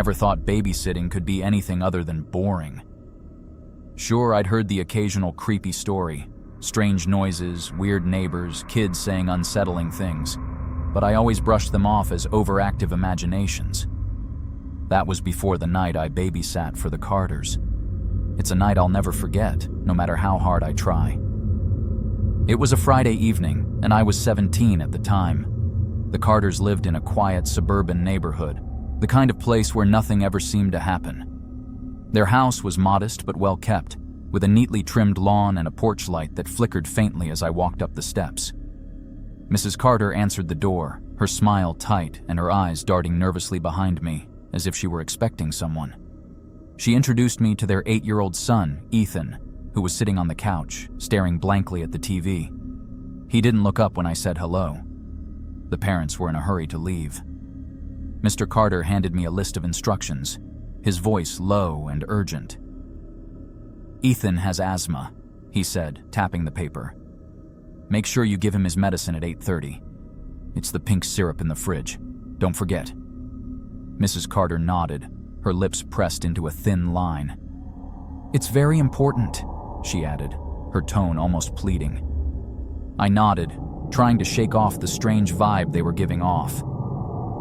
never thought babysitting could be anything other than boring. Sure, I'd heard the occasional creepy story, strange noises, weird neighbors, kids saying unsettling things, but I always brushed them off as overactive imaginations. That was before the night I babysat for the Carters. It's a night I'll never forget, no matter how hard I try. It was a Friday evening, and I was 17 at the time. The Carters lived in a quiet suburban neighborhood, the kind of place where nothing ever seemed to happen. Their house was modest but well kept, with a neatly trimmed lawn and a porch light that flickered faintly as I walked up the steps. Mrs. Carter answered the door, her smile tight and her eyes darting nervously behind me, as if she were expecting someone. She introduced me to their 8-year-old son, Ethan, who was sitting on the couch, staring blankly at the TV. He didn't look up when I said hello. The parents were in a hurry to leave. Mr. Carter handed me a list of instructions, his voice low and urgent. "Ethan has asthma," he said, tapping the paper. "Make sure you give him his medicine at 8:30. It's the pink syrup in the fridge. Don't forget." Mrs. Carter nodded, her lips pressed into a thin line. "It's very important," she added, her tone almost pleading. I nodded, trying to shake off the strange vibe they were giving off.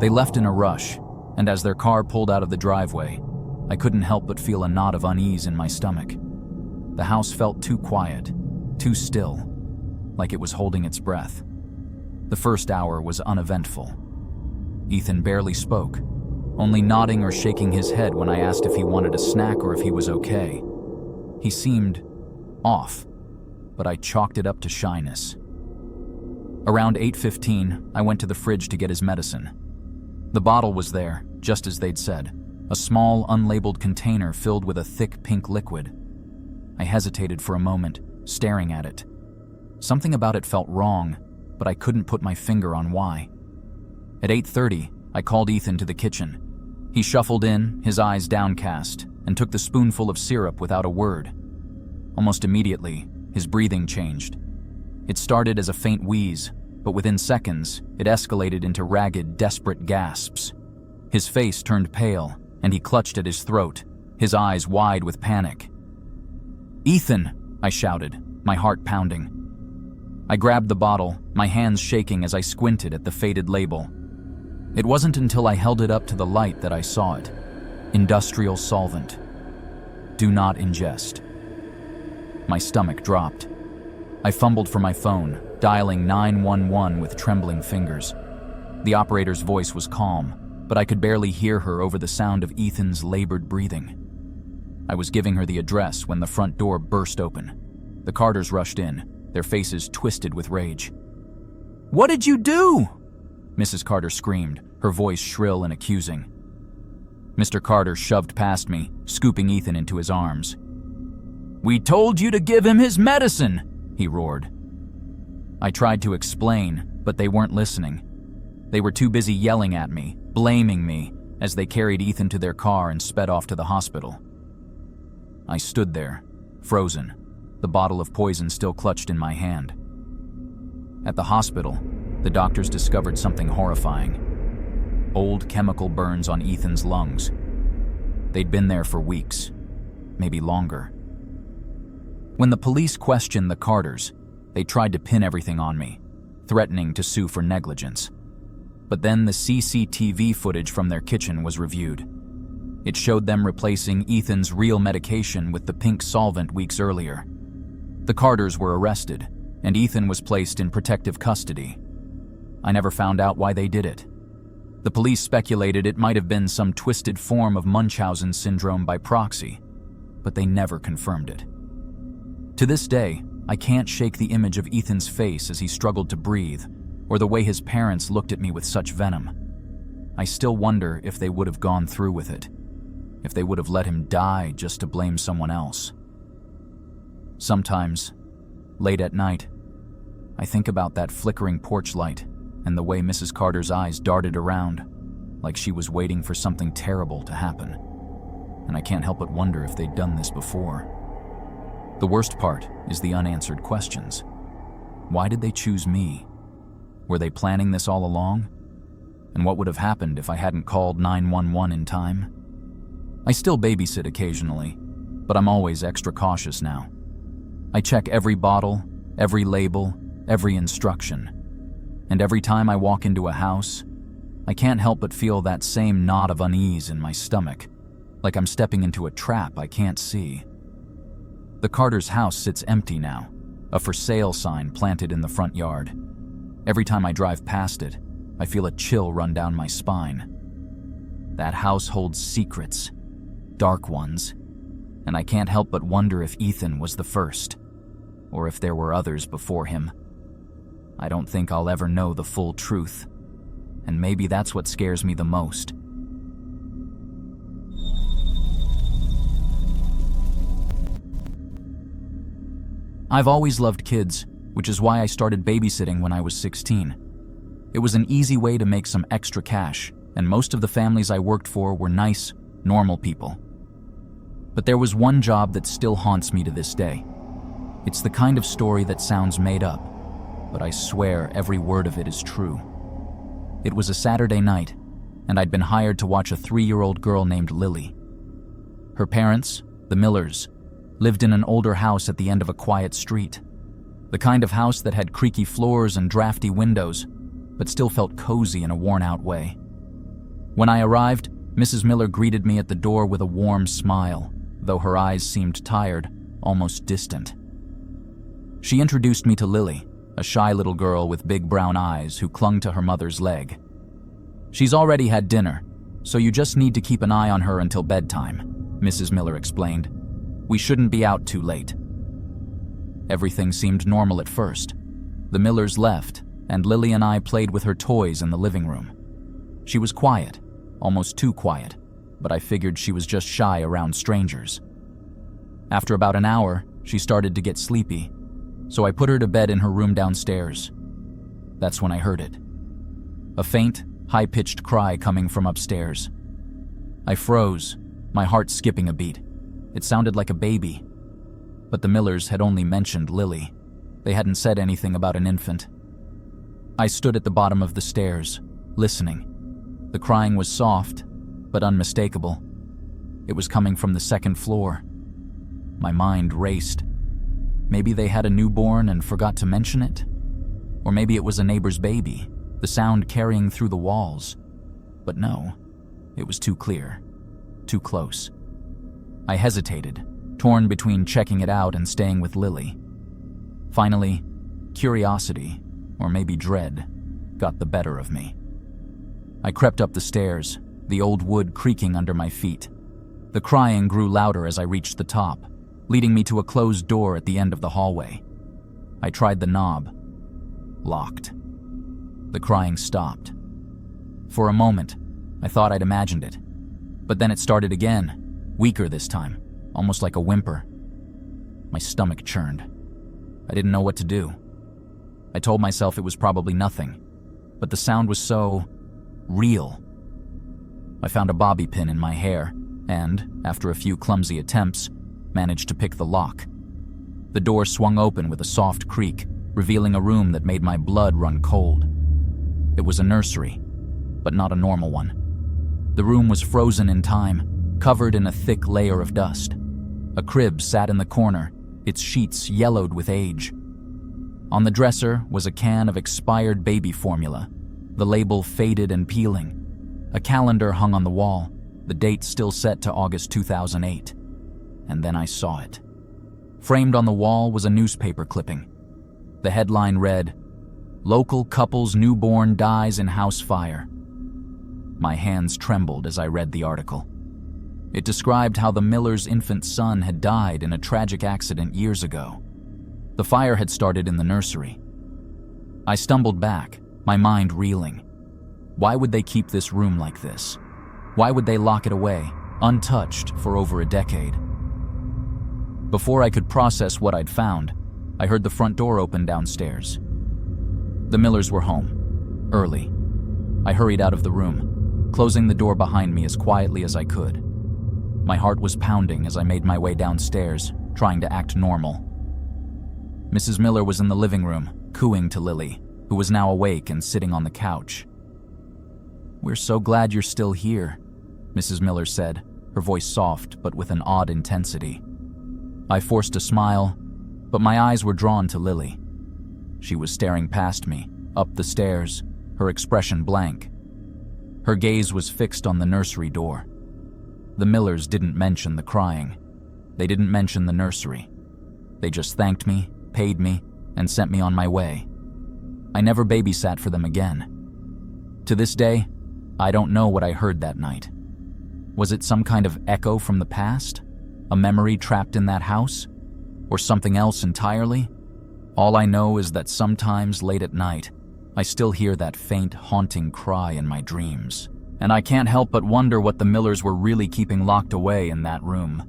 They left in a rush, and as their car pulled out of the driveway, I couldn't help but feel a knot of unease in my stomach. The house felt too quiet, too still, like it was holding its breath. The first hour was uneventful. Ethan barely spoke, only nodding or shaking his head when I asked if he wanted a snack or if he was okay. He seemed off, but I chalked it up to shyness. Around 8:15, I went to the fridge to get his medicine. The bottle was there, just as they'd said, a small, unlabeled container filled with a thick pink liquid. I hesitated for a moment, staring at it. Something about it felt wrong, but I couldn't put my finger on why. At 8:30, I called Ethan to the kitchen. He shuffled in, his eyes downcast, and took the spoonful of syrup without a word. Almost immediately, his breathing changed. It started as a faint wheeze, but within seconds, it escalated into ragged, desperate gasps. His face turned pale, and he clutched at his throat, his eyes wide with panic. "Ethan!" I shouted, my heart pounding. I grabbed the bottle, my hands shaking as I squinted at the faded label. It wasn't until I held it up to the light that I saw it. Industrial solvent. Do not ingest. My stomach dropped. I fumbled for my phone, dialing 911 with trembling fingers. The operator's voice was calm, but I could barely hear her over the sound of Ethan's labored breathing. I was giving her the address when the front door burst open. The Carters rushed in, their faces twisted with rage. "What did you do?" Mrs. Carter screamed, her voice shrill and accusing. Mr. Carter shoved past me, scooping Ethan into his arms. "We told you to give him his medicine," he roared. I tried to explain, but they weren't listening. They were too busy yelling at me, blaming me, as they carried Ethan to their car and sped off to the hospital. I stood there, frozen, the bottle of poison still clutched in my hand. At the hospital, the doctors discovered something horrifying. Old chemical burns on Ethan's lungs. They'd been there for weeks, maybe longer. When the police questioned the Carters, they tried to pin everything on me, threatening to sue for negligence. But then the CCTV footage from their kitchen was reviewed. It showed them replacing Ethan's real medication with the pink solvent weeks earlier. The Carters were arrested, and Ethan was placed in protective custody. I never found out why they did it. The police speculated it might have been some twisted form of Munchausen syndrome by proxy, but they never confirmed it. To this day, I can't shake the image of Ethan's face as he struggled to breathe, or the way his parents looked at me with such venom. I still wonder if they would have gone through with it, if they would have let him die just to blame someone else. Sometimes, late at night, I think about that flickering porch light and the way Mrs. Carter's eyes darted around, like she was waiting for something terrible to happen. And I can't help but wonder if they'd done this before. The worst part is the unanswered questions. Why did they choose me? Were they planning this all along? And what would have happened if I hadn't called 911 in time? I still babysit occasionally, but I'm always extra cautious now. I check every bottle, every label, every instruction. And every time I walk into a house, I can't help but feel that same knot of unease in my stomach, like I'm stepping into a trap I can't see. The Carter's house sits empty now, a for sale sign planted in the front yard. Every time I drive past it, I feel a chill run down my spine. That house holds secrets, dark ones, and I can't help but wonder if Ethan was the first, or if there were others before him. I don't think I'll ever know the full truth, and maybe that's what scares me the most. I've always loved kids, which is why I started babysitting when I was 16. It was an easy way to make some extra cash, and most of the families I worked for were nice, normal people. But there was one job that still haunts me to this day. It's the kind of story that sounds made up, but I swear every word of it is true. It was a Saturday night, and I'd been hired to watch a 3-year-old girl named Lily. Her parents, the Millers, lived in an older house at the end of a quiet street. The kind of house that had creaky floors and drafty windows, but still felt cozy in a worn-out way. When I arrived, Mrs. Miller greeted me at the door with a warm smile, though her eyes seemed tired, almost distant. She introduced me to Lily, a shy little girl with big brown eyes who clung to her mother's leg. "She's already had dinner, so you just need to keep an eye on her until bedtime," Mrs. Miller explained. "We shouldn't be out too late." Everything seemed normal at first. The Millers left, and Lily and I played with her toys in the living room. She was quiet, almost too quiet, but I figured she was just shy around strangers. After about an hour, she started to get sleepy, so I put her to bed in her room downstairs. That's when I heard it. A faint, high-pitched cry coming from upstairs. I froze, my heart skipping a beat. It sounded like a baby. But the Millers had only mentioned Lily. They hadn't said anything about an infant. I stood at the bottom of the stairs, listening. The crying was soft, but unmistakable. It was coming from the second floor. My mind raced. Maybe they had a newborn and forgot to mention it? Or maybe it was a neighbor's baby, the sound carrying through the walls. But no, it was too clear, too close. I hesitated, torn between checking it out and staying with Lily. Finally, curiosity, or maybe dread, got the better of me. I crept up the stairs, the old wood creaking under my feet. The crying grew louder as I reached the top, leading me to a closed door at the end of the hallway. I tried the knob. Locked. The crying stopped. For a moment, I thought I'd imagined it. But then it started again, weaker this time, almost like a whimper. My stomach churned. I didn't know what to do. I told myself it was probably nothing, but the sound was so real. I found a bobby pin in my hair and, after a few clumsy attempts, managed to pick the lock. The door swung open with a soft creak, revealing a room that made my blood run cold. It was a nursery, but not a normal one. The room was frozen in time, covered in a thick layer of dust. A crib sat in the corner, its sheets yellowed with age. On the dresser was a can of expired baby formula, the label faded and peeling. A calendar hung on the wall, the date still set to August 2008. And then I saw it. Framed on the wall was a newspaper clipping. The headline read, "Local couple's newborn dies in house fire." My hands trembled as I read the article. It described how the Miller's infant son had died in a tragic accident years ago. The fire had started in the nursery. I stumbled back, my mind reeling. Why would they keep this room like this? Why would they lock it away, untouched, for over a decade? Before I could process what I'd found, I heard the front door open downstairs. The Millers were home, early. I hurried out of the room, closing the door behind me as quietly as I could. My heart was pounding as I made my way downstairs, trying to act normal. Mrs. Miller was in the living room, cooing to Lily, who was now awake and sitting on the couch. "We're so glad you're still here," Mrs. Miller said, her voice soft but with an odd intensity. I forced a smile, but my eyes were drawn to Lily. She was staring past me, up the stairs, her expression blank. Her gaze was fixed on the nursery door. The Millers didn't mention the crying. They didn't mention the nursery. They just thanked me, paid me, and sent me on my way. I never babysat for them again. To this day, I don't know what I heard that night. Was it some kind of echo from the past? A memory trapped in that house? Or something else entirely? All I know is that sometimes late at night, I still hear that faint, haunting cry in my dreams. And I can't help but wonder what the Millers were really keeping locked away in that room.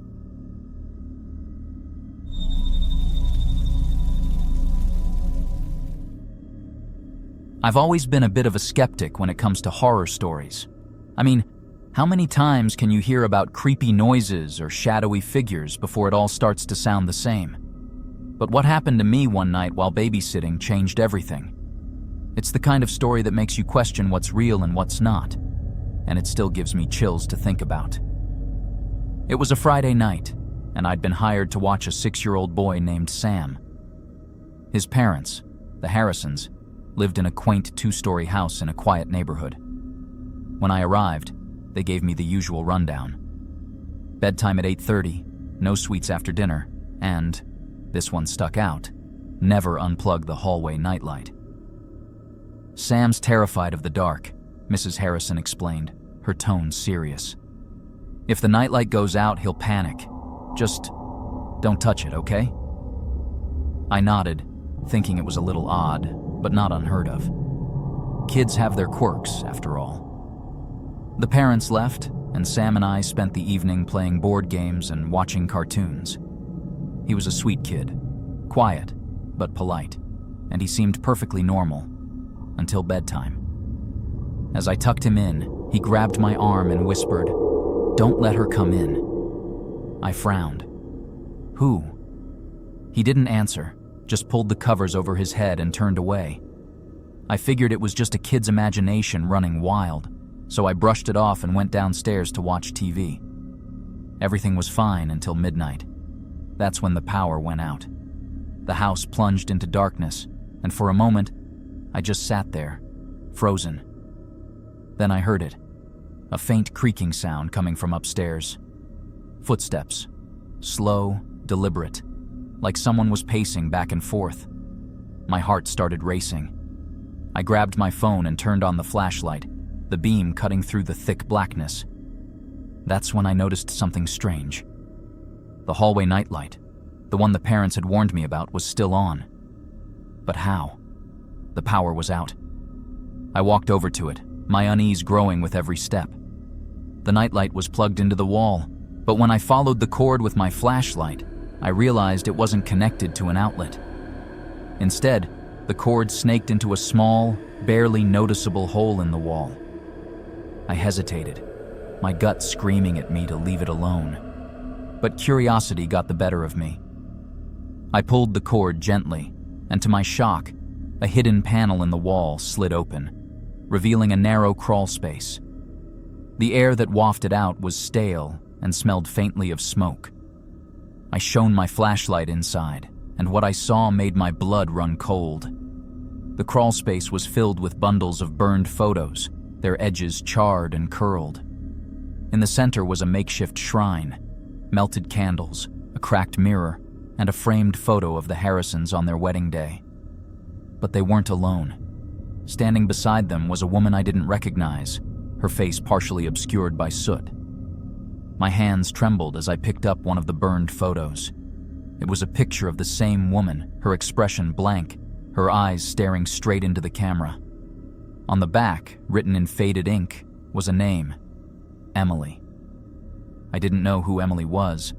I've always been a bit of a skeptic when it comes to horror stories. I mean, how many times can you hear about creepy noises or shadowy figures before it all starts to sound the same? But what happened to me one night while babysitting changed everything. It's the kind of story that makes you question what's real and what's not, and it still gives me chills to think about. It was a Friday night, and I'd been hired to watch a 6-year-old boy named Sam. His parents, the Harrisons, lived in a quaint 2-story house in a quiet neighborhood. When I arrived, they gave me the usual rundown. Bedtime at 8:30, no sweets after dinner, and, this one stuck out, never unplug the hallway nightlight. Sam's terrified of the dark, Mrs. Harrison explained, her tone serious. If the nightlight goes out, he'll panic. Just don't touch it, okay? I nodded, thinking it was a little odd, but not unheard of. Kids have their quirks, after all. The parents left, and Sam and I spent the evening playing board games and watching cartoons. He was a sweet kid, quiet, but polite, and he seemed perfectly normal, until bedtime. As I tucked him in, he grabbed my arm and whispered, "Don't let her come in." I frowned. "Who?" He didn't answer, just pulled the covers over his head and turned away. I figured it was just a kid's imagination running wild, so I brushed it off and went downstairs to watch TV. Everything was fine until midnight. That's when the power went out. The house plunged into darkness, and for a moment, I just sat there, frozen. Then I heard it, a faint creaking sound coming from upstairs. Footsteps, slow, deliberate, like someone was pacing back and forth. My heart started racing. I grabbed my phone and turned on the flashlight, the beam cutting through the thick blackness. That's when I noticed something strange. The hallway nightlight, the one the parents had warned me about, was still on. But how? The power was out. I walked over to it, my unease growing with every step. The nightlight was plugged into the wall, but when I followed the cord with my flashlight, I realized it wasn't connected to an outlet. Instead, the cord snaked into a small, barely noticeable hole in the wall. I hesitated, my gut screaming at me to leave it alone. But curiosity got the better of me. I pulled the cord gently, and to my shock, a hidden panel in the wall slid open, revealing a narrow crawl space. The air that wafted out was stale and smelled faintly of smoke. I shone my flashlight inside, and what I saw made my blood run cold. The crawl space was filled with bundles of burned photos, their edges charred and curled. In the center was a makeshift shrine, melted candles, a cracked mirror, and a framed photo of the Harrisons on their wedding day. But they weren't alone. Standing beside them was a woman I didn't recognize, her face partially obscured by soot. My hands trembled as I picked up one of the burned photos. It was a picture of the same woman, her expression blank, her eyes staring straight into the camera. On the back, written in faded ink, was a name, Emily. I didn't know who Emily was,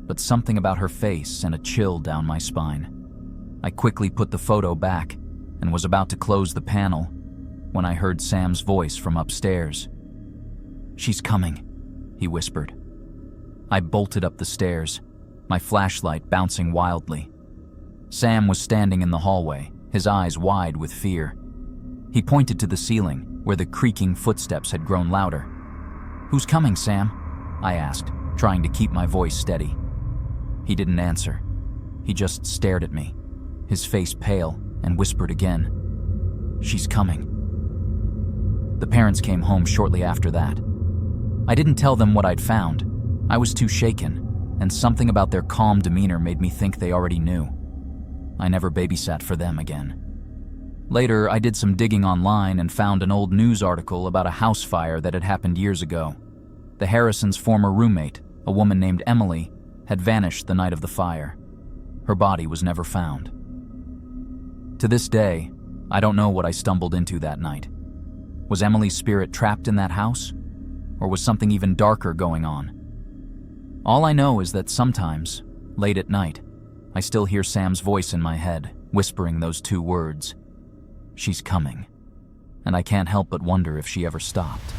but something about her face sent a chill down my spine. I quickly put the photo back and was about to close the panel when I heard Sam's voice from upstairs. "She's coming," he whispered. I bolted up the stairs, my flashlight bouncing wildly. Sam was standing in the hallway, his eyes wide with fear. He pointed to the ceiling, where the creaking footsteps had grown louder. "Who's coming, Sam?" I asked, trying to keep my voice steady. He didn't answer. He just stared at me, his face pale, and whispered again, "She's coming." The parents came home shortly after that. I didn't tell them what I'd found. I was too shaken, and something about their calm demeanor made me think they already knew. I never babysat for them again. Later, I did some digging online and found an old news article about a house fire that had happened years ago. The Harrisons' former roommate, a woman named Emily, had vanished the night of the fire. Her body was never found. To this day, I don't know what I stumbled into that night. Was Emily's spirit trapped in that house? Or was something even darker going on? All I know is that sometimes, late at night, I still hear Sam's voice in my head, whispering those two words, "She's coming," and I can't help but wonder if she ever stopped.